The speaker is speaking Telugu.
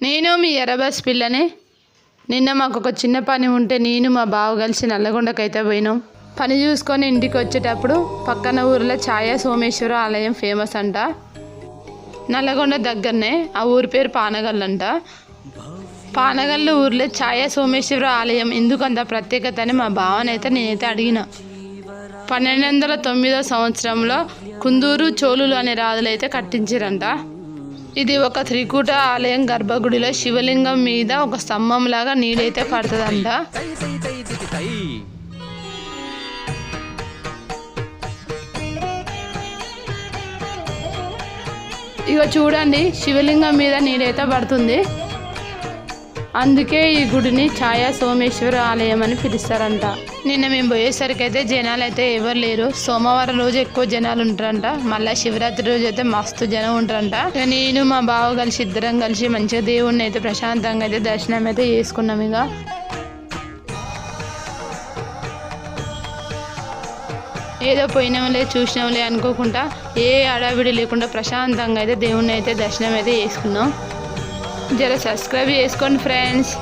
నేను మీ ఎర్రబస్ పిల్లని. నిన్న మాకు ఒక చిన్న పని ఉంటే నేను మా బావ కలిసి నల్లగొండకైతే పోయినాం. పని చూసుకొని ఇంటికి వచ్చేటప్పుడు పక్కన ఊరిలో ఛాయా సోమేశ్వర ఆలయం ఫేమస్ అంట. నల్లగొండ దగ్గరనే ఆ ఊరి పేరు పానగల్ అంట. పానగల్లు ఊర్లో ఛాయా సోమేశ్వర ఆలయం ఎందుకంత ప్రత్యేకత అని మా బావనైతే నేనైతే అడిగిన. 1209 సంవత్సరంలో కుందూరు చోళులు అనే రాజులైతే కట్టించారంట. ఇది ఒక త్రికూట ఆలయం. గర్భగుడిలో శివలింగం మీద ఒక స్తంభం లాగా నీడైతే పడుతుందంట. ఇక చూడండి, శివలింగం మీద నీడైతే పడుతుంది. అందుకే ఈ గుడిని ఛాయా సోమేశ్వర ఆలయం అని పిలుస్తారంట. నిన్న మేము పోయేసరికి అయితే జనాలు అయితే ఎవరు లేరు. సోమవారం రోజు ఎక్కువ జనాలు ఉంటారంట. మళ్ళీ శివరాత్రి రోజు అయితే మస్తు జనం ఉంటారంట. నేను మా బావ కలిసి ఇద్దరం కలిసి మంచిగా దేవుణ్ణి అయితే ప్రశాంతంగా అయితే దర్శనం అయితే చేసుకున్నాం. ఇక ఏదో పోయినాంలే చూసినాంలే అనుకోకుండా ఏ అడావిడి లేకుండా ప్రశాంతంగా అయితే దేవుణ్ణి అయితే దర్శనం అయితే చేసుకున్నాం. జర సబ్స్క్రైబ్ చేసుకోండి ఫ్రెండ్స్.